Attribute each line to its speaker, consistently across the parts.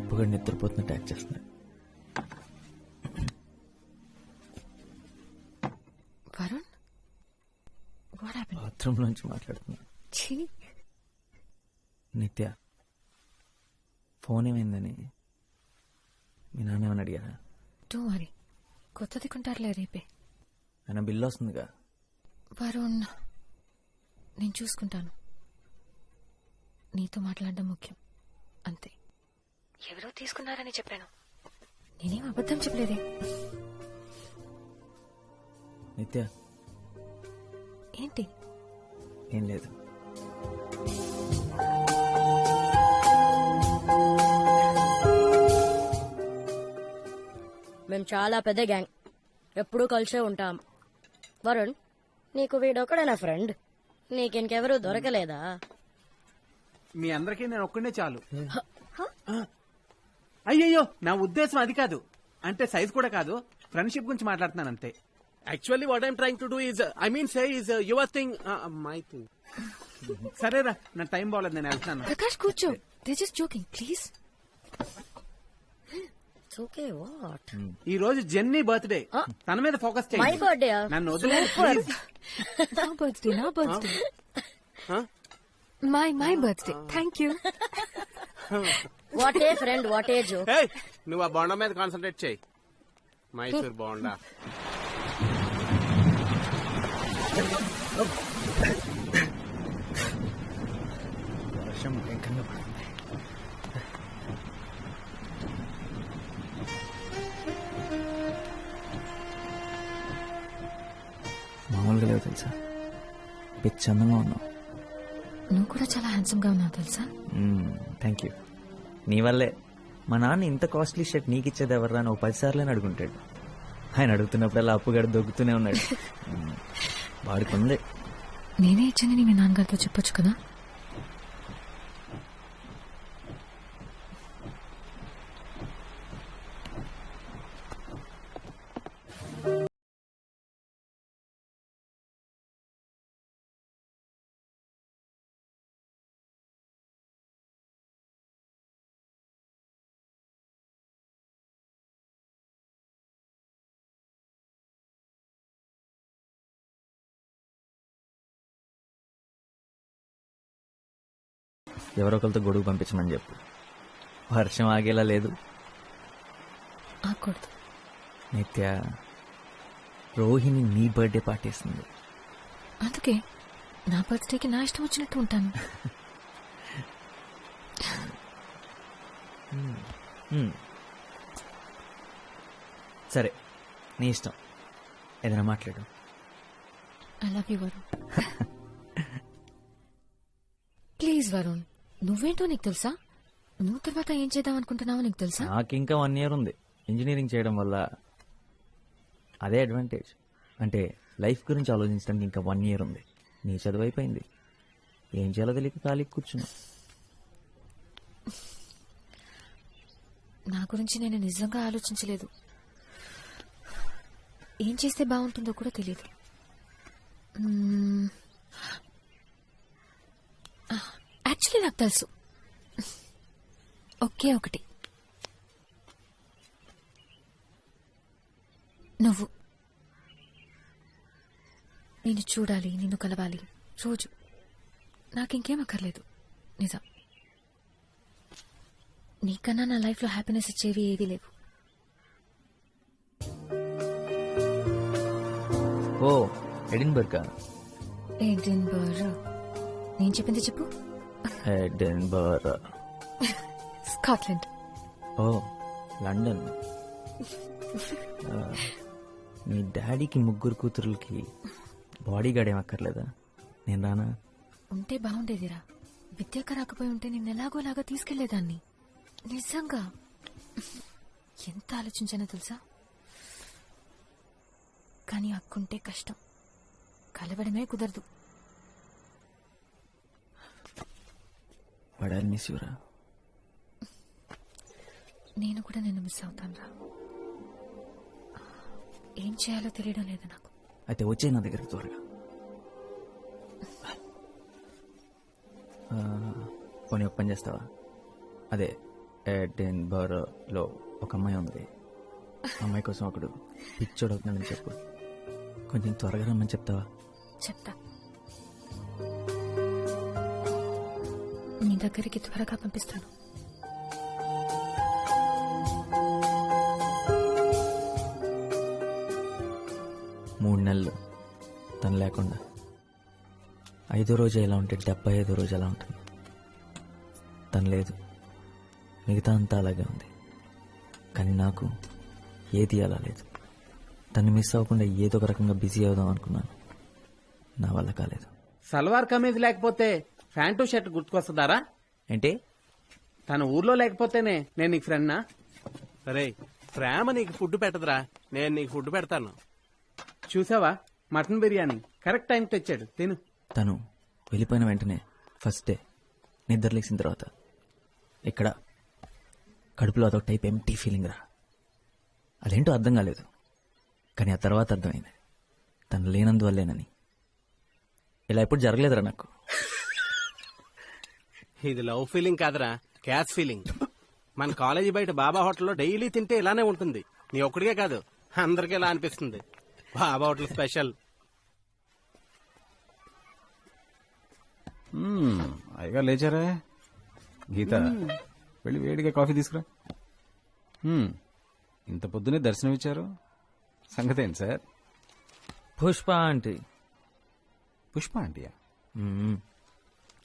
Speaker 1: అప్పుగా నిద్రపోతున్నట్టు యాక్ట్ చేస్తున్నాడు.
Speaker 2: Varun, what happened?
Speaker 1: Bathroom నుంచి మాట్లాడుతున్నా.
Speaker 2: ఛీ,
Speaker 1: నిత్య, ఫోన్ ఏమైందని మీ నాన్న ఏమని అడిగారా?
Speaker 2: don't worry, కొత్తది కొంటారులే రేపే.
Speaker 1: ఆయన బిల్లు వస్తుందిగా.
Speaker 2: వరుణ్, నేను చూసుకుంటాను. నీతో మాట్లాడడం ముఖ్యం అంతే. ఎవరో తీసుకున్నారని చెప్పాను, నేనేం అబద్ధం చెప్పలేదే.
Speaker 1: నిత్య,
Speaker 2: ఏంటి?
Speaker 1: ఏం లేదు.
Speaker 3: మేము చాలా పెద్ద గ్యాంగ్, ఎప్పుడూ కలిసే ఉంటాం. వరుణ్, నీకు వీడొక్కడే నా ఫ్రెండ్, నీకింకెవరూ దొరకలేదా?
Speaker 4: మీ అందరికీ నేను ఒక్కడే చాలు. అయ్యయ్యో, నా ఉద్దేశం అది కాదు. అంటే సైజ్ కూడా కాదు, ఫ్రెండ్షిప్ గురించి మాట్లాడుతున్నాను అంతే. Actually what I'm trying to do is say is your thing, my thing. సరేరా, నా టైం బాగలేదు, నేను వెళ్తున్నాను.
Speaker 2: ప్రకాష్ కూర్చో, they just joking please.
Speaker 3: Okay, what?
Speaker 4: ఈ రోజు జెన్నీ బర్త్డే, తన మీద ఫోకస్
Speaker 3: మై
Speaker 4: చేయండి.
Speaker 3: బర్త్డే?
Speaker 4: నన్ను వదిలేదు ప్లీజ్.
Speaker 2: నా birthday my birthday. Thank you.
Speaker 3: What a friend, what a joke.
Speaker 5: నువ్వు ఆ బోండా మీద కాన్సన్ట్రేట్ చేయి. మైసూర్ బోండా.
Speaker 1: వర్షం భయంకరంగా పడింది. మామూలుగా లేవు తెలుసా, పిచ్చి అందంగా ఉన్నావు.
Speaker 2: నువ్వు కూడా చాలా హ్యాండ్సమ్ గా ఉన్నావు తెలుసా.
Speaker 1: Thank you. నీ వల్లే మా నాన్న ఇంత కాస్ట్లీ షర్ట్ నీకు ఇచ్చేది ఎవర్రా అని 10 సార్లు అడుగుంటాడు. ఆయన అడుగుతున్నప్పుడల్లా అప్పుగడు దొక్కుతూనే ఉన్నాడు. వాడుకుంది.
Speaker 2: నేనే ఇచ్చానని మీ నాన్నగారితో చెప్పొచ్చు కదా.
Speaker 1: ఎవరో ఒకరితో గొడుగు పంపించమని చెప్పు. వర్షం ఆగేలా లేదు.
Speaker 2: ఆకూడదు.
Speaker 1: నిత్య, రోహిణి నీ బర్త్డే పార్టీ ఇస్తుంది.
Speaker 2: అందుకే నా బర్త్డేకి నా ఇష్టం వచ్చినట్టు ఉంటాను.
Speaker 1: సరే, నీ ఇష్టం, ఏదైనా మాట్లాడు.
Speaker 2: I love you Varun. Please Varun, నువ్వేంటో నీకు తెలుసా? నువ్వు తర్వాత ఏం చేద్దాం అనుకుంటున్నావో నీకు తెలుసా?
Speaker 1: నాకు ఇంకా 1 year ఉంది. ఇంజనీరింగ్ చేయడం వల్ల అదే అడ్వాంటేజ్. అంటే లైఫ్ గురించి ఆలోచించడానికి ఇంకా 1 year ఉంది. నీ చదువు అయిపోయింది, ఏం చేయాలో తెలియక ఖాళీ కూర్చున్నా.
Speaker 2: నా గురించి నేను నిజంగా ఆలోచించలేదు. ఏం చేస్తే బాగుంటుందో కూడా తెలియదు. యాక్చువల్లీ నాకు తెలుసు, ఒకే ఒకటి. నువ్వు. నేను చూడాలి, నిన్ను కలవాలి రోజు. నాకింకేం అక్కర్లేదు. నిజం, నీకన్నా నా లైఫ్లో హ్యాపీనెస్ ఇచ్చేవి ఏవీ లేవు.
Speaker 1: ఓ, ఎడిన్బర్గ్.
Speaker 2: ఎడిన్బర్గ్? నేను చెప్పింది చెప్పు.
Speaker 1: ఎడిన్బర్గ్.
Speaker 2: స్కాట్లాండ్.
Speaker 1: ఓ, లండన్. మీ డాడీకి 3 కూతురులకి బాడీ గార్డ్ ఏం అక్కర్లేదా? నేను రానా?
Speaker 2: ఉంటే బాగుండేదిరా. విద్యాక రాకపోయి ఉంటే నేను ఎలాగోలాగా తీసుకెళ్లేదాన్ని. నిజంగా ఎంత ఆలోచించానో తెలుసా. కానీ అక్కుంటే కష్టం, కలవడమే కుదరదు.
Speaker 1: వాడు మిస్ యూరా.
Speaker 2: నేను కూడా నిన్ను మిస్ అవుతాను రా. ఏం చేయాలో తెలియడం లేదు నాకు.
Speaker 1: అయితే వచ్చే నా దగ్గరికి త్వరగా. పోనీ ఒక పని చేస్తావా? అదే ఎడిన్బరోలో ఒక అమ్మాయి ఉంది. అమ్మాయి కోసం ఒకడు పిచ్చోడు అవుతున్నాడని చెప్పు. కొంచెం త్వరగా రమ్మని చెప్తావా?
Speaker 2: చెప్తా. నీ దగ్గరికి త్వరగా పంపిస్తాను.
Speaker 1: మూడు నెలలు తను లేకుండా 5వ రోజు ఎలా ఉంటే 75వ రోజు ఎలా ఉంటుంది. తను లేదు, మిగతా అంతా అలాగే ఉంది. కానీ నాకు ఏది అలా లేదు. తను మిస్ అవ్వకుండా ఏదో ఒక రకంగా బిజీ అవుదాం అనుకున్నాను. నా వల్ల కాలేదు.
Speaker 4: సల్వార్ కమీజ్ లేకపోతే ప్యాంటు షర్ట్ గుర్తుకొస్తుందారా?
Speaker 1: ఏంటి?
Speaker 4: తన ఊర్లో లేకపోతేనే నేను నీకు ఫ్రెండ్నా?
Speaker 5: సరే, ప్రేమ నీకు ఫుడ్ పెట్టదురా, నేను నీకు ఫుడ్ పెడతాను.
Speaker 4: చూసావా, మటన్ బిర్యానీ కరెక్ట్ టైం తెచ్చాడు, తిను.
Speaker 1: తను వెళ్ళిపోయిన వెంటనే ఫస్ట్ డే నిద్ర లేచిన తర్వాత ఇక్కడ కడుపులో అదొక టైప్ ఎంటీ ఫీలింగ్ రా. అదేంటో అర్థం కాలేదు, కానీ ఆ తర్వాత అర్థమైంది తను లేనందువల్లేనని. ఇలా ఎప్పుడు జరగలేదురా నాకు.
Speaker 5: ఇది లవ్ ఫీలింగ్ కాదురా, క్యాష్ ఫీలింగ్. మన కాలేజీ బయట బాబా హోటల్లో డైలీ తింటే ఇలానే ఉంటుంది. నీ ఒక్కడికే కాదు, అందరికీ ఇలా అనిపిస్తుంది. బాబా హోటల్ స్పెషల్.
Speaker 6: అయ్యగా లేచారా? గీత, వెళ్ళి వేడిగా కాఫీ తీసుకురా. ఇంత పొద్దునే దర్శనం ఇచ్చారు, సంగతి ఏంటి సార్?
Speaker 1: పుష్ప ఆంటీ.
Speaker 6: పుష్ప ఆంటీయా?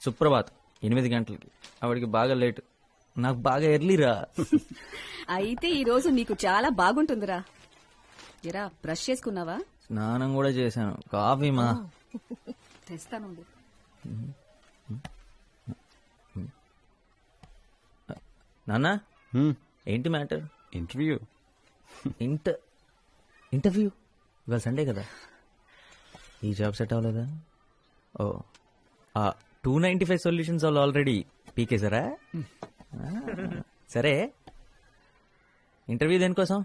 Speaker 1: సుప్రభాత్ 8 గంటలకి. ఆవిడికి బాగా లేట్, నాకు బాగా ఎర్లీరా.
Speaker 7: అయితే ఈ రోజు నీకు చాలా బాగుంటుందిరా. ఎరా, బ్రష్ చేసుకున్నావా?
Speaker 1: స్నానం కూడా చేశాను. కాఫీ మా
Speaker 7: తెస్తాను.
Speaker 1: నాన్న, ఏంటి మ్యాటర్?
Speaker 6: ఇంటర్వ్యూ.
Speaker 1: ఇంటర్వ్యూ ఇవాళ సండే కదా. ఈ జాబ్ సెట్ అవ్వలేదా? ఓ, 295 సొల్యూషన్స్ వాళ్ళు ఆల్రెడీ పీకేశారా? సరే, ఇంటర్వ్యూ దేనికోసం?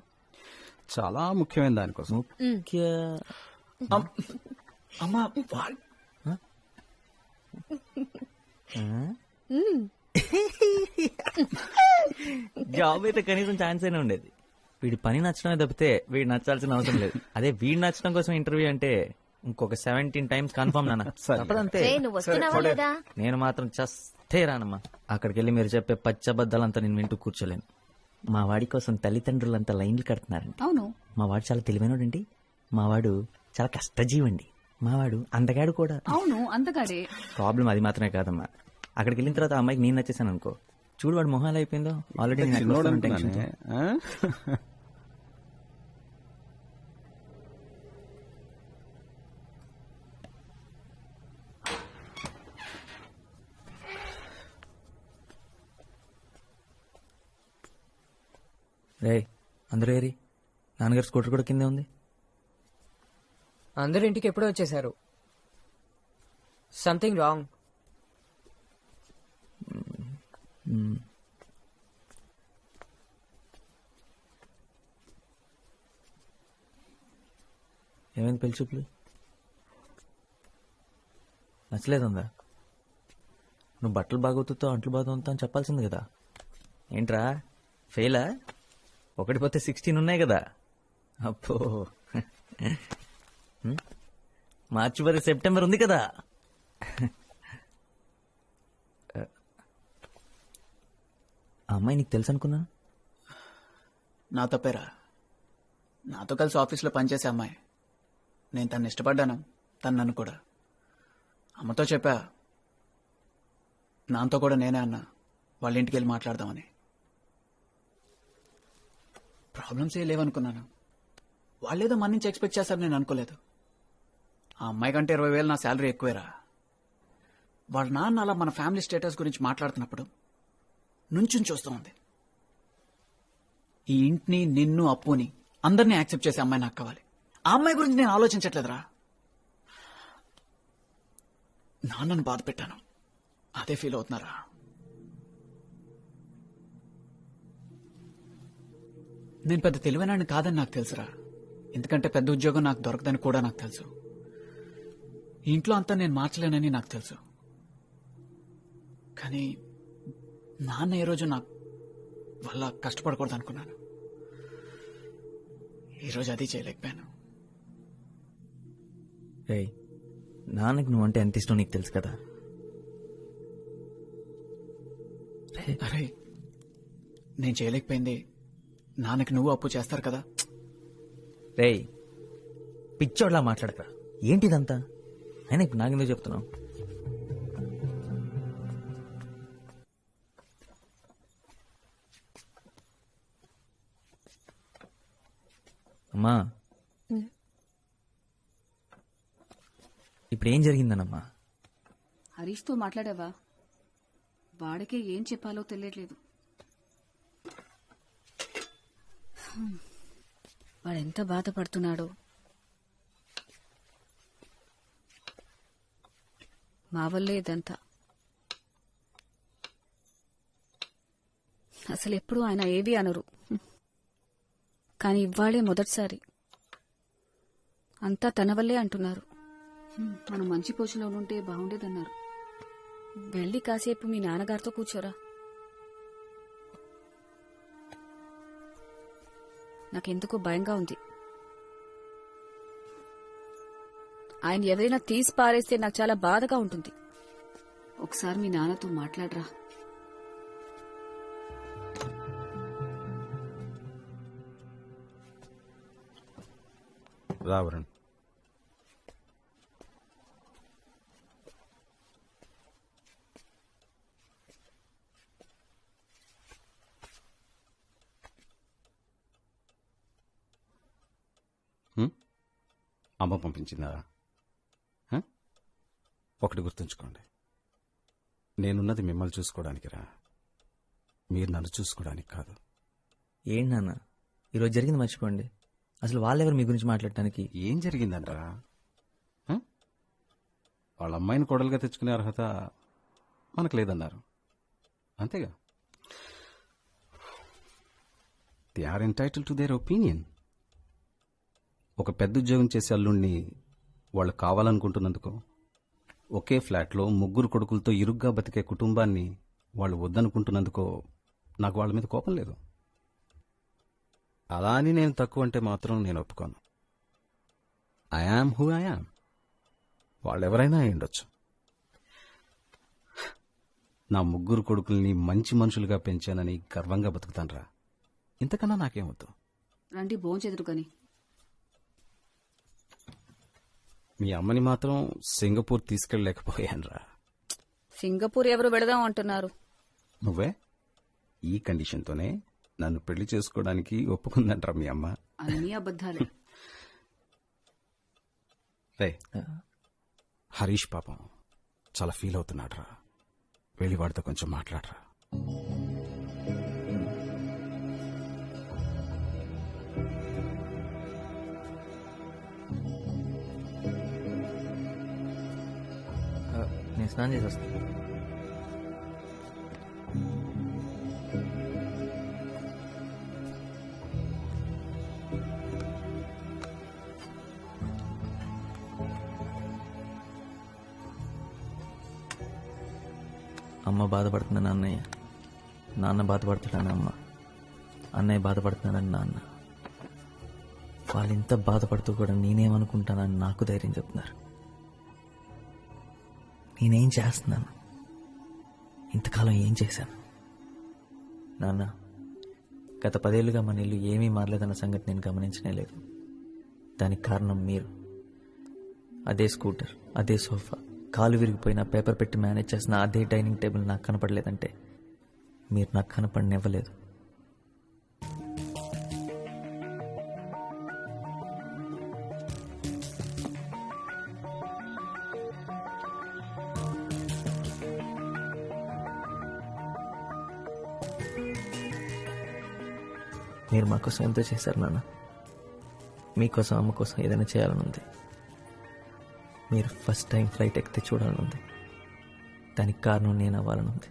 Speaker 6: చాలా ముఖ్యమైన దానికోసం. అమ్మా,
Speaker 1: జాబ్ అయితే కనీసం ఛాన్స్ అయినా ఉండేది. వీడి పని నచ్చడమే తప్పితే వీడు నచ్చాల్సిన అవసరం లేదు. అదే వీడు నచ్చడం కోసం ఇంటర్వ్యూ అంటే ఇంకొక 17 టైమ్స్ కన్ఫర్మ్ నాన్న. తప్పదంతే. నేను మాత్రం చస్తే రానమ్మా. అక్కడికి వెళ్ళి మీరు చెప్పే పచ్చబద్దాలంతా నేను వింటూ కూర్చోలేను. మా వాడి కోసం తల్లిదండ్రులంతా లైన్లు కడుతున్నారండి.
Speaker 7: అవును,
Speaker 1: మా వాడు చాలా తెలివైనోడండి. మా వాడు చాలా కష్టజీవండి. మా వాడు అందగాడు కూడా.
Speaker 7: అవును, అందగాడే.
Speaker 1: ప్రాబ్లం అది మాత్రమే కాదమ్మా. అక్కడికి వెళ్ళిన తర్వాత ఆ అమ్మాయికి నేను నచ్చేసాను అనుకో, చూడు వాడు మొహాలు అయిపోయిందో. Already tension. రే, అందరూ ఏరి? నాన్నగారు స్కూటర్ కూడా కిందే ఉంది.
Speaker 8: అందరు ఇంటికి ఎప్పుడో వచ్చేసారు. Something wrong. ఏమైంది పెళ్లి చూపులు? నచ్చలేదుందా? నువ్వు బట్టలు బాగోతుతో అంట్లు బాగోతా అని చెప్పాల్సింది కదా. ఏంట్రా ఫెయిలా? 1 పోతే 16 ఉన్నాయి కదా. అప్పో, మార్చి వరకు సెప్టెంబర్ ఉంది కదా. ఆ అమ్మాయి నీకు తెలుసు అనుకున్నా.
Speaker 9: నా తప్పేరా. నాతో కలిసి ఆఫీస్లో పనిచేసే అమ్మాయి. నేను తను ఇష్టపడ్డాను, తను నన్ను కూడా. అమ్మతో చెప్పా, నాతో కూడా నేనే అన్నా వాళ్ళ ఇంటికి వెళ్ళి మాట్లాడదామని. ప్రాబ్లమ్స్ ఏ లేవనుకున్నాను. వాళ్ళేదో మన నుంచి ఎక్స్పెక్ట్ చేస్తారు, నేను అనుకోలేదు. ఆ అమ్మాయి కంటే 20,000 నా శాలరీ ఎక్కువేరా. వాళ్ళ నాన్న అలా మన ఫ్యామిలీ స్టేటస్ గురించి మాట్లాడుతున్నప్పుడు నుంచుని చూస్తూ ఉంది. ఈ ఇంటిని, నిన్ను, అప్పుని అందరినీ యాక్సెప్ట్ చేసే అమ్మాయి నాకు కావాలి. ఆ అమ్మాయి గురించి నేను ఆలోచించట్లేదురా. నాన్నను బాధ పెట్టాను, అదే ఫీల్ అవుతున్నారా. నేను పెద్ద తెలివైనాన్ని కాదని నాకు తెలుసురా. ఎందుకంటే పెద్ద ఉద్యోగం నాకు దొరకదని కూడా నాకు తెలుసు. ఈ ఇంట్లో అంతా నేను మార్చలేనని నాకు తెలుసు. కానీ నాన్న ఏ రోజు వల్ల కష్టపడకూడదు అనుకున్నాను. ఈరోజు అది చేయలేకపోయాను.
Speaker 8: రే, నాన్నకి నువ్వంటే ఎంత ఇష్టం నీకు తెలుసు కదా.
Speaker 9: అరే, నేను చేయలేకపోయింది నాన్నకి నువ్వు అప్పు చేస్తారు కదా.
Speaker 8: రే, పిచ్చోడ్లా మాట్లాడక. ఏంటిదంతా? అయినా ఇప్పుడు నాకెందుకు చెప్తున్నావు? అమ్మా, ఇప్పుడు ఏం జరిగిందనమ్మా?
Speaker 7: హరీష్తో మాట్లాడావా? వాడికే ఏం చెప్పాలో తెలియట్లేదు. వాడెంత బాధపడుతున్నాడో. మా వల్లే ఇదంతా. అసలు ఎప్పుడు ఆయన ఏవి అనరు, కానీ ఇవాళే మొదటిసారి అంతా తన వల్లే అంటున్నారు. మనం మంచి పొజిషన్లో ఉంటే బాగుండేదన్నారు. వెళ్ళి కాసేపు మీ నాన్నగారితో కూర్చోరా. నాకెందుకో భయంగా ఉంది. ఆయన ఎవరైనా తీసి పారేస్తే నాకు చాలా బాధగా ఉంటుంది. ఒకసారి మీ నాన్నతో మాట్లాడరా.
Speaker 6: రావరణ్, అమ్మ పంపించిందా? ఒకటి గుర్తుంచుకోండి, నేనున్నది మిమ్మల్ని చూసుకోవడానికి రా, మీరు నన్ను చూసుకోవడానికి కాదు.
Speaker 8: ఏంటి నాన్న, ఈరోజు జరిగింది మర్చిపోండి. అసలు వాళ్ళెవరు మీ గురించి మాట్లాడటానికి?
Speaker 6: ఏం జరిగిందంటరా? వాళ్ళ అమ్మాయిని కోడలుగా తెచ్చుకునే అర్హత మనకు లేదన్నారు, అంతేగా. They are entitled to their opinion. ఒక పెద్ద ఉద్యోగం చేసే అల్లుణ్ణి వాళ్ళు కావాలనుకుంటున్నందుకో, ఒకే ఫ్లాట్లో 3 కొడుకులతో ఇరుగ్గా బతికే కుటుంబాన్ని వాళ్ళు వద్దనుకుంటున్నందుకో నాకు వాళ్ళ మీద కోపం లేదు. అలా అని నేను తక్కువ అంటే మాత్రం నేను ఒప్పుకోను. I am who I am. వాళ్ళెవరైనా అయి ఉండొచ్చు. నా 3 కొడుకుల్ని మంచి మనుషులుగా పెంచానని గర్వంగా బతుకుతానరా. ఇంతకన్నా నాకేమొద్దు.
Speaker 7: రండి భోంచెదురు కాని.
Speaker 6: మీ అమ్మని మాత్రం సింగపూర్ తీసుకెళ్ళలేకపోయానురా.
Speaker 7: సింగపూర్ ఎవరు వెళదాం అంటున్నారు?
Speaker 6: నువ్వే. ఈ కండిషన్తోనే నన్ను పెళ్లి చేసుకోవడానికి ఒప్పుకుందంటారా మీ అమ్మ?
Speaker 7: అన్నీ అబద్ధాలే.
Speaker 6: రే, హరీష్ పాపం చాలా ఫీల్ అవుతున్నాడురా. వెళ్ళి వాడితో కొంచెం మాట్లాడరా.
Speaker 8: నేను స్నానం చేసి వస్తాను. అమ్మ బాధపడుతుందని అన్నయ్య, నాన్న బాధపడుతున్నాడని అమ్మ, అన్నయ్య బాధపడుతున్నాడని నాన్న. వాళ్ళింత బాధపడుతూ కూడా నేనేమనుకుంటానని నాకు ధైర్యం చెప్తున్నారు. నేనేం చేస్తున్నాను? ఇంతకాలం ఏం చేశాను? నాన్న, గత 10 ఏళ్లుగా మన ఇల్లు ఏమీ మారలేదన్న సంగతి నేను గమనించనే లేదు. దానికి కారణం మీరు. అదే స్కూటర్, అదే సోఫా, కాలు విరిగిపోయిన పేపర్ పెట్టి మేనేజ్ చేసిన అదే డైనింగ్ టేబుల్ నాకు కనపడలేదంటే మీరు నాకు కనపడనివ్వలేదు. మీరు మా కోసం ఎంతో చేశారు నాన్న. మీకోసం, అమ్మ కోసం ఏదైనా చేయాలని ఉంది. మీరు ఫస్ట్ టైం ఫ్లైట్ ఎక్కితే చూడాలనుంది. దానికి కారణం నేను అవ్వాలనుంది.